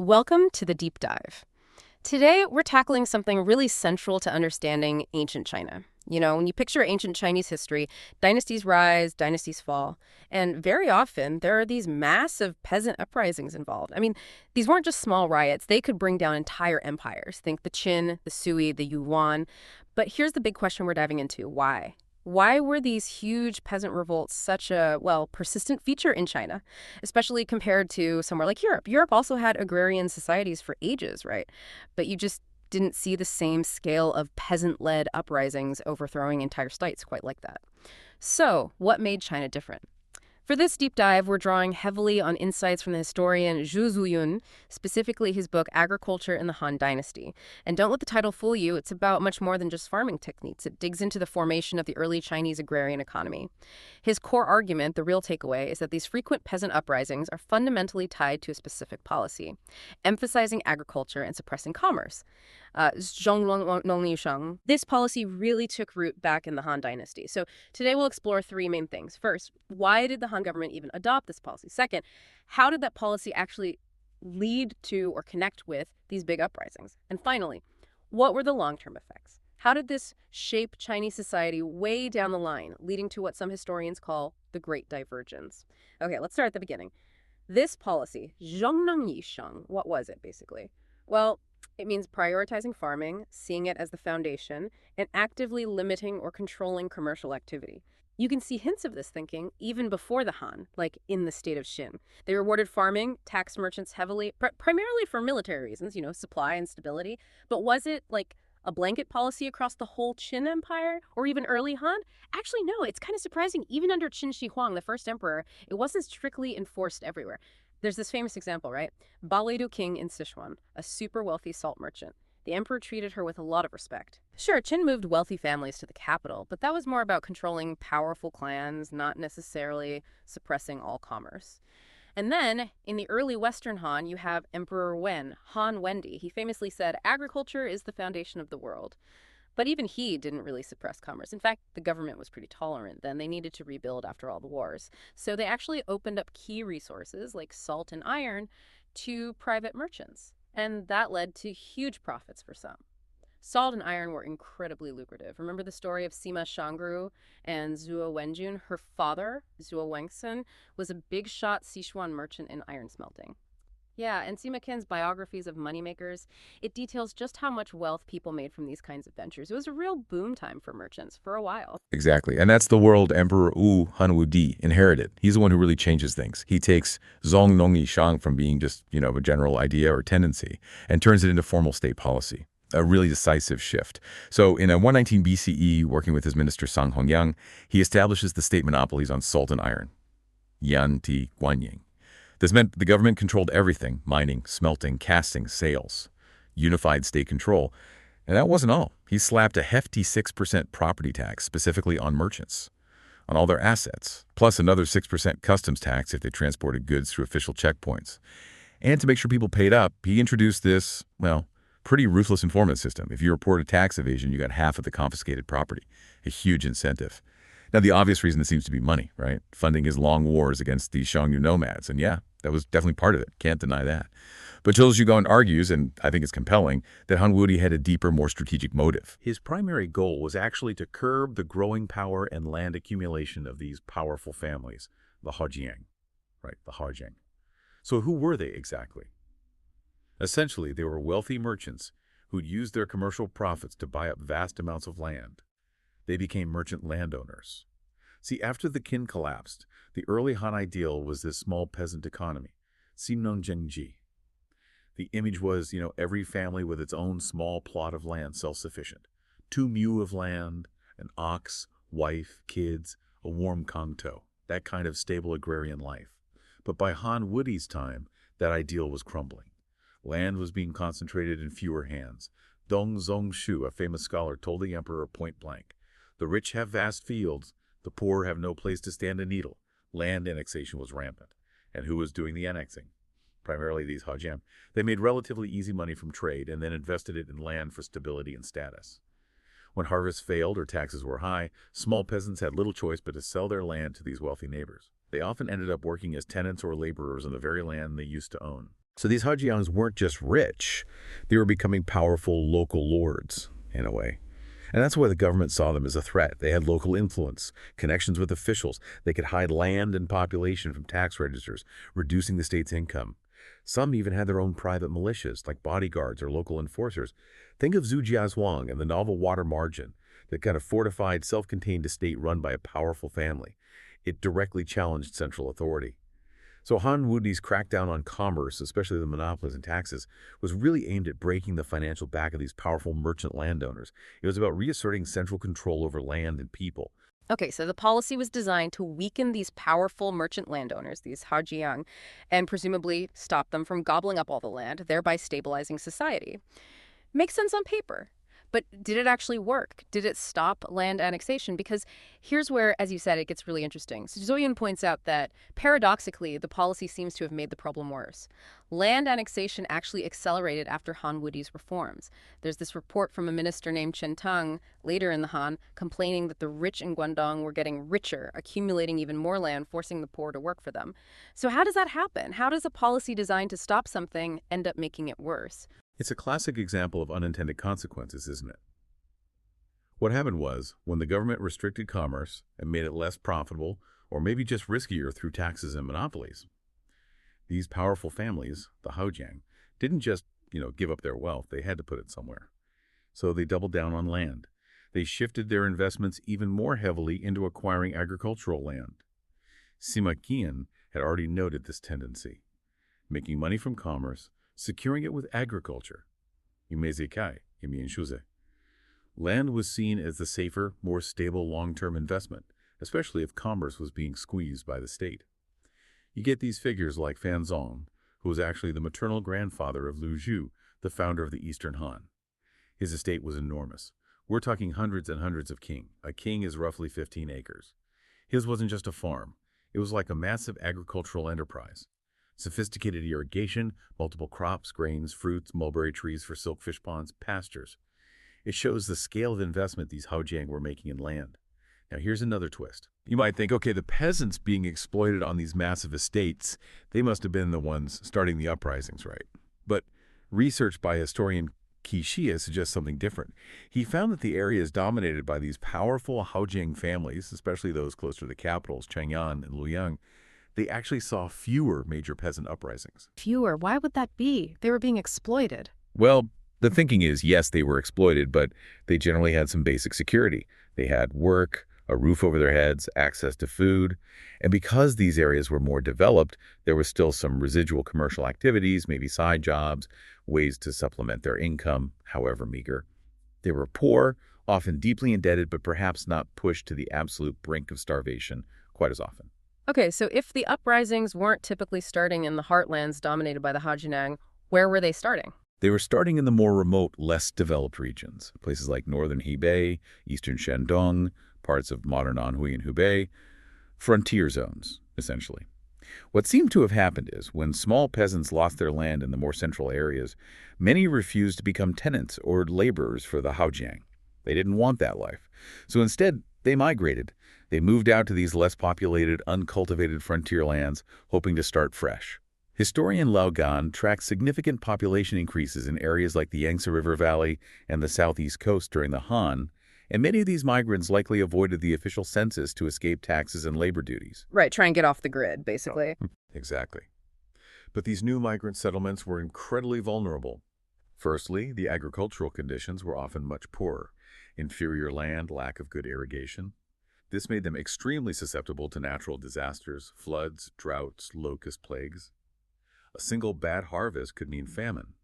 Welcome to the deep dive. Today, we're tackling something really central to understanding ancient China. When you picture ancient Chinese history, dynasties rise, dynasties fall, and very often there are these massive peasant uprisings involved. These weren't just small riots, they could bring down entire empires. Think the Qin, the Sui, the Yuan. But here's the big question we're diving into: why? Why were these huge peasant revolts such a, well, persistent feature in China, especially compared to somewhere like Europe? Europe also had agrarian societies for ages, right? But you just didn't see the same scale of peasant-led uprisings overthrowing entire states quite like that. So, what made China different? For this deep dive, we're drawing heavily on insights from the historian Zhu Zuyun, specifically his book Agriculture in the Han Dynasty. And don't let the title fool you, it's about much more than just farming techniques. It digs into the formation of the early Chinese agrarian economy. His core argument, the real takeaway, is that these frequent peasant uprisings are fundamentally tied to a specific policy, emphasizing agriculture and suppressing commerce. This policy really took root back in the Han Dynasty. So today we'll explore three main things. First, why did the Han government even adopt this policy? Second, how did that policy actually lead to or connect with these big uprisings? And finally, what were the long-term effects? How did this shape Chinese society way down the line, leading to what some historians call the Great Divergence? Okay, let's start at the beginning. This policy, 'zhongneng yisheng, what was it basically? Well, it means prioritizing farming, seeing it as the foundation, and actively limiting or controlling commercial activity. You can see hints of this thinking even before the Han, like in the state of Xin. They rewarded farming, taxed merchants heavily, primarily for military reasons, supply and stability. But was it like a blanket policy across the whole Qin Empire or even early Han? Actually, no, it's kind of surprising. Even under Qin Shi Huang, the first emperor, it wasn't strictly enforced everywhere. There's this famous example, right? Baleidu King in Sichuan, a super wealthy salt merchant. The emperor treated her with a lot of respect. Sure, Qin moved wealthy families to the capital, but that was more about controlling powerful clans, not necessarily suppressing all commerce. And then, in the early Western Han, you have Emperor Wen, Han Wendi. He famously said, agriculture is the foundation of the world. But even he didn't really suppress commerce. In fact, the government was pretty tolerant then. They needed to rebuild after all the wars. So they actually opened up key resources like salt and iron to private merchants. And that led to huge profits for some. Salt and iron were incredibly lucrative. Remember the story of Sima Shangru and Zhuo Wenjun? Her father, Zhuo Wengsun, was a big shot Sichuan merchant in iron smelting. Yeah, and Sima Qian's biographies of moneymakers, it details just how much wealth people made from these kinds of ventures. It was a real boom time for merchants for a while. Exactly. And that's the world Emperor Wu Hanwudi inherited. He's the one who really changes things. He takes Zong Nong Yishang from being just, a general idea or tendency and turns it into formal state policy. A really decisive shift. So in 119 BCE, working with his minister Sang Hongyang, he establishes the state monopolies on salt and iron. Yan Ti Guanying. This meant the government controlled everything: mining, smelting, casting, sales. Unified state control. And that wasn't all. He slapped a hefty 6% property tax specifically on merchants, on all their assets, plus another 6% customs tax if they transported goods through official checkpoints. And to make sure people paid up, he introduced this, pretty ruthless enforcement system. If you reported tax evasion, you got half of the confiscated property. A huge incentive. Now, the obvious reason seems to be money, right? Funding his long wars against the Xiongnu nomads. And yeah, that was definitely part of it. Can't deny that. But Zhou Zhugan argues, and I think it's compelling, that Han Wudi had a deeper, more strategic motive. His primary goal was actually to curb the growing power and land accumulation of these powerful families, the Haojiang. Right, the Haojiang. So who were they exactly? Essentially, they were wealthy merchants who'd used their commercial profits to buy up vast amounts of land. They became merchant landowners. See, after the Qin collapsed, the early Han ideal was this small peasant economy, Xinong Zhengji. The image was, every family with its own small plot of land self-sufficient. 2 mu of land, an ox, wife, kids, a warm kangtou. That kind of stable agrarian life. But by Han Wudi's time, that ideal was crumbling. Land was being concentrated in fewer hands. Dong Zhongshu, a famous scholar, told the emperor point blank, "The rich have vast fields, the poor have no place to stand a needle." Land annexation was rampant. And who was doing the annexing? Primarily these Haojiang. They made relatively easy money from trade and then invested it in land for stability and status. When harvests failed or taxes were high, small peasants had little choice but to sell their land to these wealthy neighbors. They often ended up working as tenants or laborers on the very land they used to own. So these Hajians weren't just rich, they were becoming powerful local lords, in a way. And that's why the government saw them as a threat. They had local influence, connections with officials. They could hide land and population from tax registers, reducing the state's income. Some even had their own private militias, like bodyguards or local enforcers. Think of Zhu Jiazhuang and the novel Water Margin, that kind of fortified, self-contained estate run by a powerful family. It directly challenged central authority. So Han Wudi's crackdown on commerce, especially the monopolies and taxes, was really aimed at breaking the financial back of these powerful merchant landowners. It was about reasserting central control over land and people. Okay, so the policy was designed to weaken these powerful merchant landowners, these Hajiang, and presumably stop them from gobbling up all the land, thereby stabilizing society. Makes sense on paper. But did it actually work? Did it stop land annexation? Because here's where, as you said, it gets really interesting. So Zoyan points out that, paradoxically, the policy seems to have made the problem worse. Land annexation actually accelerated after Han Wudi's reforms. There's this report from a minister named Chen Tang, later in the Han, complaining that the rich in Guangdong were getting richer, accumulating even more land, forcing the poor to work for them. So how does that happen? How does a policy designed to stop something end up making it worse? It's a classic example of unintended consequences, isn't it? What happened was, when the government restricted commerce and made it less profitable, or maybe just riskier through taxes and monopolies, these powerful families, the Haojiang, didn't just, give up their wealth. They had to put it somewhere. So they doubled down on land. They shifted their investments even more heavily into acquiring agricultural land. Sima Qian had already noted this tendency, making money from commerce, securing it with agriculture. Land was seen as the safer, more stable long-term investment, especially if commerce was being squeezed by the state. You get these figures like Fan Zong, who was actually the maternal grandfather of Lu Zhu, the founder of the Eastern Han. His estate was enormous. We're talking hundreds and hundreds of king. A king is roughly 15 acres. His wasn't just a farm. It was like a massive agricultural enterprise. Sophisticated irrigation, multiple crops, grains, fruits, mulberry trees for silkfish ponds, pastures. It shows the scale of investment these Haojiang were making in land. Now here's another twist. You might think, okay, the peasants being exploited on these massive estates, they must have been the ones starting the uprisings, right? But research by historian Qi Xie suggests something different. He found that the area is dominated by these powerful Haojiang families, especially those close to the capitals, Chang'an and Luoyang. They actually saw fewer major peasant uprisings. Fewer? Why would that be? They were being exploited. Well, the thinking is, yes, they were exploited, but they generally had some basic security. They had work, a roof over their heads, access to food. And because these areas were more developed, there was still some residual commercial activities, maybe side jobs, ways to supplement their income, however meager. They were poor, often deeply indebted, but perhaps not pushed to the absolute brink of starvation quite as often. Okay, so if the uprisings weren't typically starting in the heartlands dominated by the Hajiang, where were they starting? They were starting in the more remote, less developed regions, places like northern Hebei, eastern Shandong, parts of modern Anhui and Hubei, frontier zones, essentially. What seemed to have happened is, when small peasants lost their land in the more central areas, many refused to become tenants or laborers for the Haojiang. They didn't want that life. So instead, they migrated. They moved out to these less populated, uncultivated frontier lands, hoping to start fresh. Historian Lao Gan tracks significant population increases in areas like the Yangtze River Valley and the southeast coast during the Han, and many of these migrants likely avoided the official census to escape taxes and labor duties. Right, try and get off the grid, basically. Exactly. But these new migrant settlements were incredibly vulnerable. Firstly, the agricultural conditions were often much poorer. Inferior land, lack of good irrigation. This made them extremely susceptible to natural disasters, floods, droughts, locust plagues. A single bad harvest could mean famine.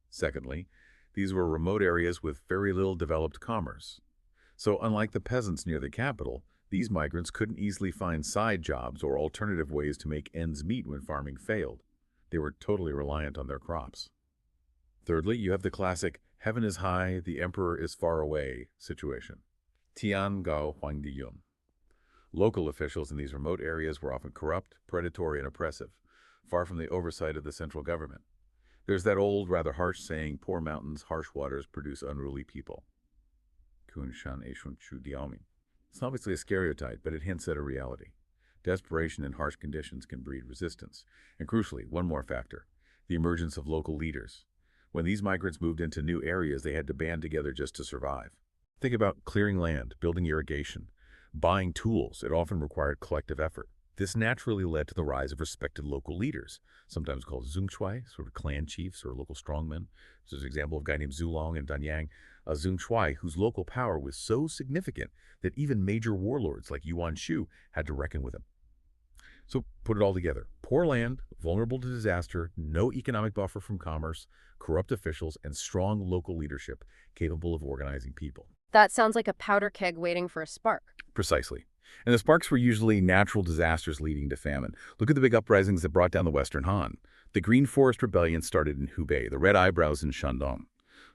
Secondly, these were remote areas with very little developed commerce. So unlike the peasants near the capital, these migrants couldn't easily find side jobs or alternative ways to make ends meet when farming failed. They were totally reliant on their crops. Thirdly, you have the classic "heaven is high, the emperor is far away" situation. Tian Gao Huangdiyun. Local officials in these remote areas were often corrupt, predatory, and oppressive, far from the oversight of the central government. There's that old, rather harsh saying, "Poor mountains, harsh waters produce unruly people." Kunshan Eishun Chu Diaomi. It's obviously a stereotype, but it hints at a reality. Desperation in harsh conditions can breed resistance. And crucially, one more factor. the emergence of local leaders. When these migrants moved into new areas, they had to band together just to survive. Think about clearing land, building irrigation, buying tools. It often required collective effort. This naturally led to the rise of respected local leaders, sometimes called zungchuai, sort of clan chiefs or local strongmen. There's an example of a guy named Zulong and Danyang, a zungchuai whose local power was so significant that even major warlords like Yuan Shu had to reckon with him. So put it all together. Poor land, vulnerable to disaster, no economic buffer from commerce, corrupt officials, and strong local leadership capable of organizing people. That sounds like a powder keg waiting for a spark. Precisely. And the sparks were usually natural disasters leading to famine. Look at the big uprisings that brought down the Western Han. The Green Forest Rebellion started in Hubei, the Red Eyebrows in Shandong.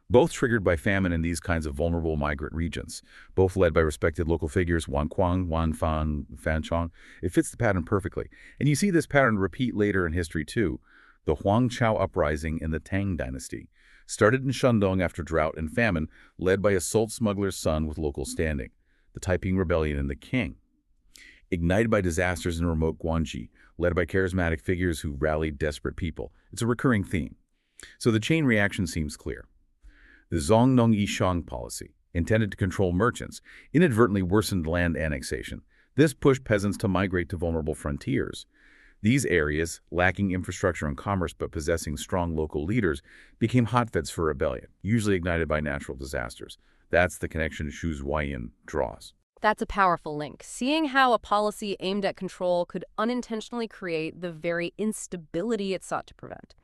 Both triggered by famine in these kinds of vulnerable migrant regions, both led by respected local figures, Wan Kuang, Wan Fan, Fan Chong. It fits the pattern perfectly. And you see this pattern repeat later in history too. The Huangchao Uprising in the Tang Dynasty started in Shandong after drought and famine, led by a salt smuggler's son with local standing. The Taiping Rebellion in the Qing, ignited by disasters in remote Guangxi, led by charismatic figures who rallied desperate people. It's a recurring theme. So the chain reaction seems clear. The Zongnong Yishang policy, intended to control merchants, inadvertently worsened land annexation. This pushed peasants to migrate to vulnerable frontiers. These areas, lacking infrastructure and commerce but possessing strong local leaders, became hotbeds for rebellion, usually ignited by natural disasters. That's the connection Xu Zuoyan draws. That's a powerful link. Seeing how a policy aimed at control could unintentionally create the very instability it sought to prevent.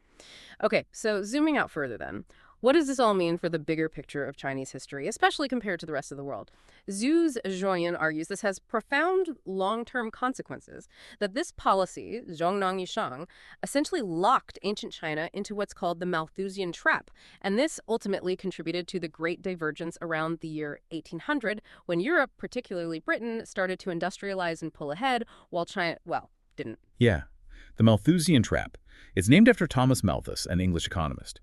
Okay, so zooming out further then, what does this all mean for the bigger picture of Chinese history, especially compared to the rest of the world? Zhu Zhuoyan argues this has profound long-term consequences, that this policy, Zhongnong Yishang, essentially locked ancient China into what's called the Malthusian trap, and this ultimately contributed to the great divergence around the year 1800, when Europe, particularly Britain, started to industrialize and pull ahead, while China, well, didn't. Yeah, the Malthusian trap. It's named after Thomas Malthus, an English economist.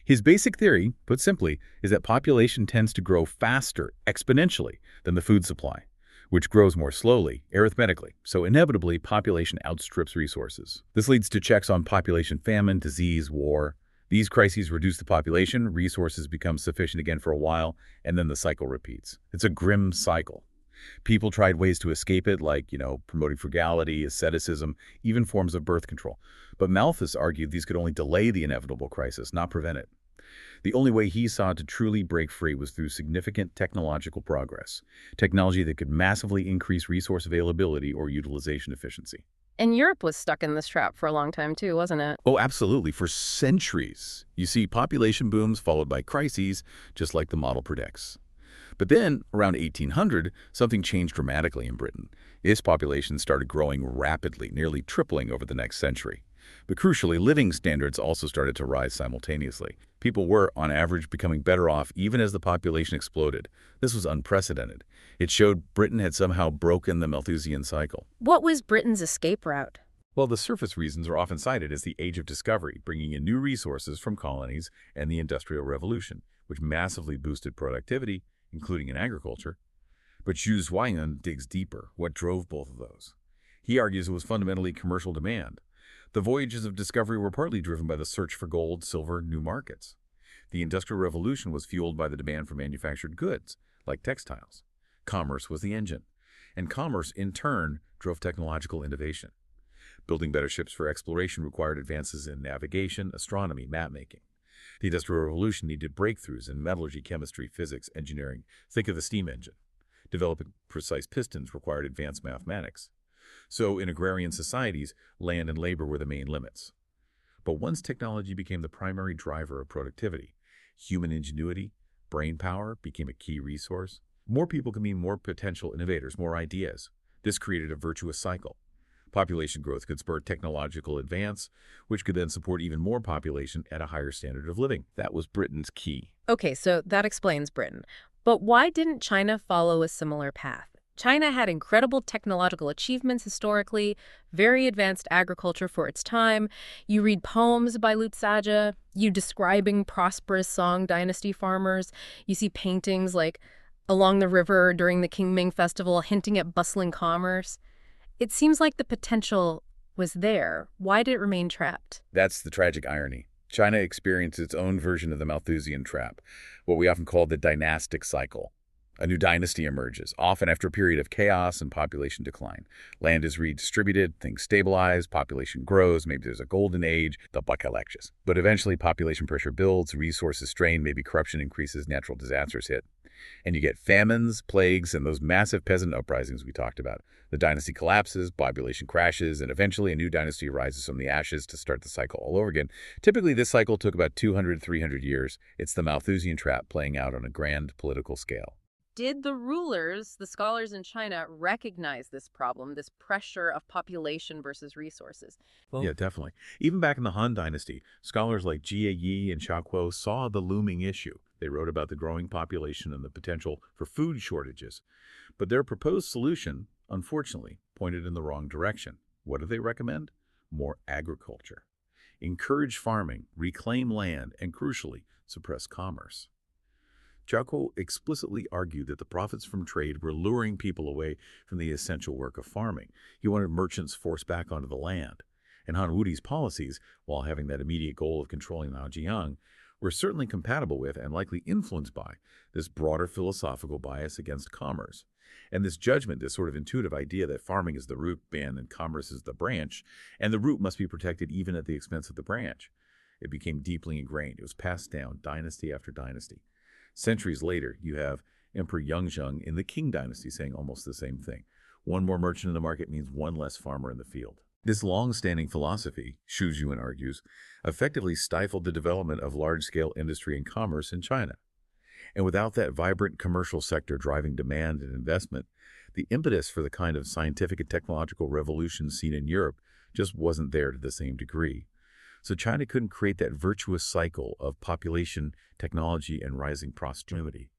His basic theory, put simply, is that population tends to grow faster, exponentially, than the food supply, which grows more slowly, arithmetically, so inevitably population outstrips resources. This leads to checks on population famine, disease, war. These crises reduce the population, resources become sufficient again for a while, and then the cycle repeats. It's a grim cycle. People tried ways to escape it, like, promoting frugality, asceticism, even forms of birth control. But Malthus argued these could only delay the inevitable crisis, not prevent it. The only way he saw to truly break free was through significant technological progress, technology that could massively increase resource availability or utilization efficiency. And Europe was stuck in this trap for a long time too, wasn't it? Oh, absolutely, for centuries. You see population booms followed by crises, just like the model predicts. But then, around 1800, something changed dramatically in Britain. Its population started growing rapidly, nearly tripling over the next century. But crucially, living standards also started to rise simultaneously. People were, on average, becoming better off even as the population exploded. This was unprecedented. It showed Britain had somehow broken the Malthusian cycle. What was Britain's escape route? Well, the surface reasons are often cited as the Age of Discovery, bringing in new resources from colonies and the Industrial Revolution, which massively boosted productivity, including in agriculture. But Xu Zuoyan digs deeper. What drove both of those? He argues it was fundamentally commercial demand. The voyages of discovery were partly driven by the search for gold, silver, new markets. The Industrial Revolution was fueled by the demand for manufactured goods, like textiles. Commerce was the engine, and commerce, in turn, drove technological innovation. Building better ships for exploration required advances in navigation, astronomy, map-making. The Industrial Revolution needed breakthroughs in metallurgy, chemistry, physics, engineering. Think of the steam engine. Developing precise pistons required advanced mathematics. So in agrarian societies, land and labor were the main limits. But once technology became the primary driver of productivity, human ingenuity, brain power became a key resource. More people can mean more potential innovators, more ideas. This created a virtuous cycle. Population growth could spur technological advance, which could then support even more population at a higher standard of living. That was Britain's key. Okay, so that explains Britain. But why didn't China follow a similar path? China had incredible technological achievements historically, very advanced agriculture for its time. You read poems by Lu Zajie, you describing prosperous Song dynasty farmers. You see paintings like along the river during the Qingming festival hinting at bustling commerce. It seems like the potential was there, why did it remain trapped? That's the tragic irony. China experienced its own version of the Malthusian trap, what we often call the dynastic cycle. A new dynasty emerges, often after a period of chaos and population decline. Land is redistributed, things stabilize, population grows, maybe there's a golden age, the Bakalexis. But eventually population pressure builds, resources strain, maybe corruption increases, natural disasters hit. And you get famines, plagues, and those massive peasant uprisings we talked about. The dynasty collapses, population crashes, and eventually a new dynasty arises from the ashes to start the cycle all over again. Typically, this cycle took about 200, 300 years. It's the Malthusian trap playing out on a grand political scale. Did the rulers, the scholars in China, recognize this problem, this pressure of population versus resources? Yeah, definitely. Even back in the Han Dynasty, scholars like Jie Yi and Xia Kuo saw the looming issue. They wrote about the growing population and the potential for food shortages. But their proposed solution, unfortunately, pointed in the wrong direction. What do they recommend? More agriculture. Encourage farming, reclaim land, and crucially, suppress commerce. Chao explicitly argued that the profits from trade were luring people away from the essential work of farming. He wanted merchants forced back onto the land. And Han Wudi's policies, while having that immediate goal of controlling the Zhejiang, were certainly compatible with and likely influenced by this broader philosophical bias against commerce. And this judgment, this sort of intuitive idea that farming is the root band and commerce is the branch, and the root must be protected even at the expense of the branch. It became deeply ingrained. It was passed down dynasty after dynasty. Centuries later, you have Emperor Yongzheng in the Qing dynasty saying almost the same thing. One more merchant in the market means one less farmer in the field. This long-standing philosophy, Xu Zhuan argues, effectively stifled the development of large-scale industry and commerce in China. And without that vibrant commercial sector driving demand and investment, the impetus for the kind of scientific and technological revolution seen in Europe just wasn't there to the same degree. So China couldn't create that virtuous cycle of population, technology, and rising prosperity.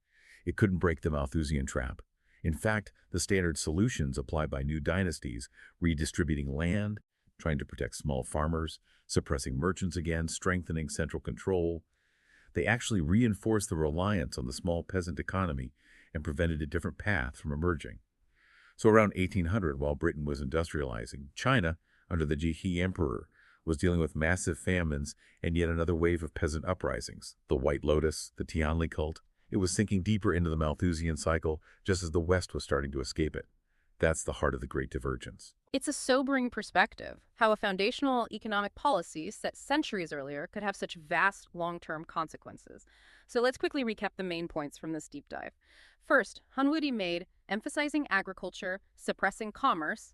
It couldn't break the Malthusian trap. In fact, the standard solutions applied by new dynasties, redistributing land, trying to protect small farmers, suppressing merchants again, strengthening central control, they actually reinforced the reliance on the small peasant economy and prevented a different path from emerging. So around 1800, while Britain was industrializing, China, under the Jie Emperor, was dealing with massive famines and yet another wave of peasant uprisings. The White Lotus, the Tianli cult, it was sinking deeper into the Malthusian cycle just as the West was starting to escape it. That's the heart of the Great Divergence. It's a sobering perspective, how a foundational economic policy set centuries earlier could have such vast long-term consequences. So let's quickly recap the main points from this deep dive. First, Han Wudi made emphasizing agriculture, suppressing commerce,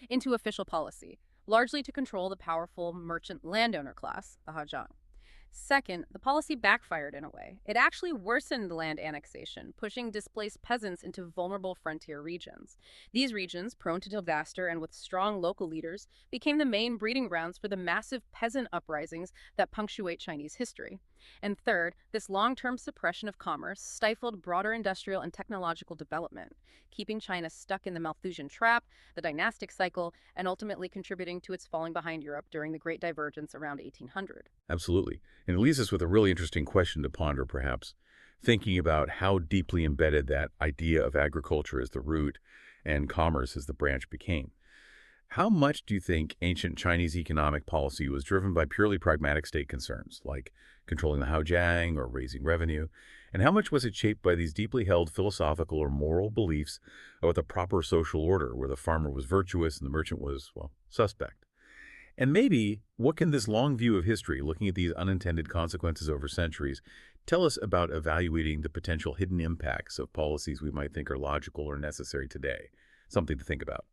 into official policy, largely to control the powerful merchant landowner class, the Zhejiang. Second, the policy backfired in a way. It actually worsened land annexation, pushing displaced peasants into vulnerable frontier regions. These regions, prone to disaster and with strong local leaders, became the main breeding grounds for the massive peasant uprisings that punctuate Chinese history. And third, this long-term suppression of commerce stifled broader industrial and technological development, keeping China stuck in the Malthusian trap, the dynastic cycle, and ultimately contributing to its falling behind Europe during the Great Divergence around 1800. Absolutely. And it leaves us with a really interesting question to ponder, perhaps, thinking about how deeply embedded that idea of agriculture as the root and commerce as the branch became. How much do you think ancient Chinese economic policy was driven by purely pragmatic state concerns, like controlling the Haojiang or raising revenue? And how much was it shaped by these deeply held philosophical or moral beliefs about the proper social order, where the farmer was virtuous and the merchant was, well, suspect? And maybe, what can this long view of history, looking at these unintended consequences over centuries, tell us about evaluating the potential hidden impacts of policies we might think are logical or necessary today? Something to think about.